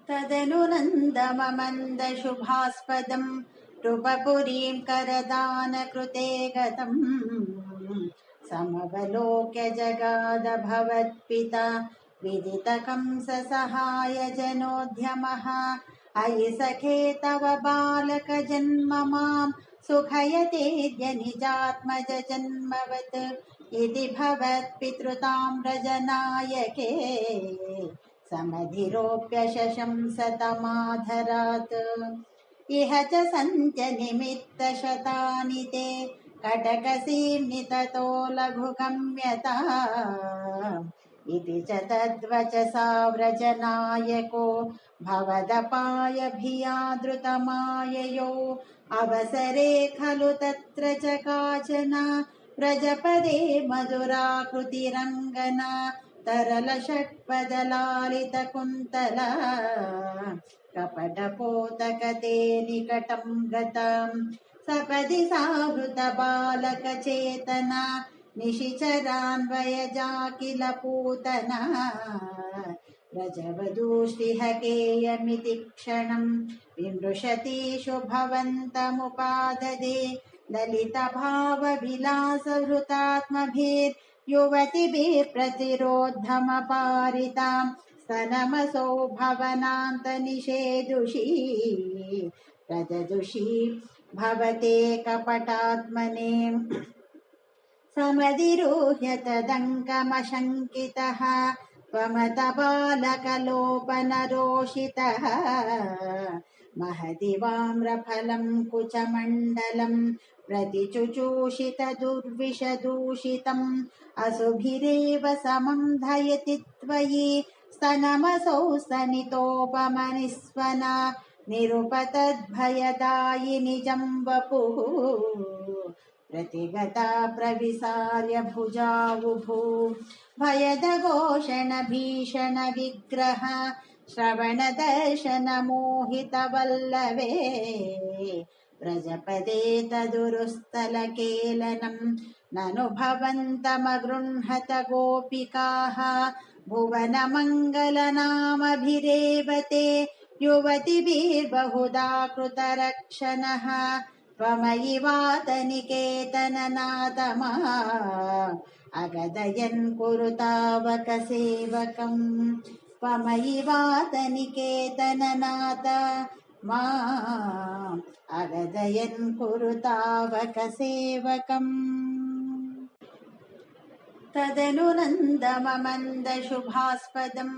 तदनु नन्दममन्दशुभास्पदम् नृपपुरीं करदानकृते गतम् समवलोक्य जगाद भवत्पिता विदितकंससहायजनोद्यमः अयि सखे तव बालकजन्म मां सुखयतेऽद्य निजात्मज जन्मवत् इति भवत्पितृताम्रजनायके समधिरोप्य शशंसतमाधरात् इह च सन्त्यनिमित्तशतानि ते कटकसीम्नि ततो लघुगम्यता इति च तद्वचसा व्रजनायको भवदपायभियादृतमाययो अवसरे खलु तत्र च काचन व्रजपदे मधुराकृतिरङ्गना तरलषट्पदलालितकुन्तला कपटपोतकते निकटं गतम् सपदि सावृतबालकचेतना निशिचरान्वयजा किल पूतना व्रजवधूष्टिह केयमिति क्षणम् विमृशतीषु भवन्तमुपाददे ललितभावविलासहृतात्मभिर्युवतिभिः प्रतिरोद्धमपारिताम् स्तनमसौ भवनान्तनिषेदुषी प्रददुषी भवते कपटात्मने समधिरूह्य तदङ्कमशङ्कितः त्वमत बालकलोपनरोषितः महदिवाम्रफलं कुचमण्डलं प्रतिचुचूषित दुर्विषदूषितम् असुभिरेव समं धयति त्वयि स्तनमसौ स्तनितोपमनिस्वना निरुपतद्भयदायिनि जम्बपुः प्रतिगता प्रविसार्य भुजावुभू भयदघोषण भीषण विग्रह श्रवण दर्शन मोहितवल्लवे व्रजपदे तदुरुस्थलकेलनं ननु भवन्तमगृह्णत गोपिकाः भुवनमङ्गलनामभिरेव ते युवतिभिर्बहुधा कृतरक्षणः त्वमयि वातनिकेतननादमा अगदयन् कुरु तावक सेवकम् त्वमयि वातनिकेतननाद मा अगदयन् कुरु तावक सेवकम् तदनु नन्दममन्दशुभास्पदम्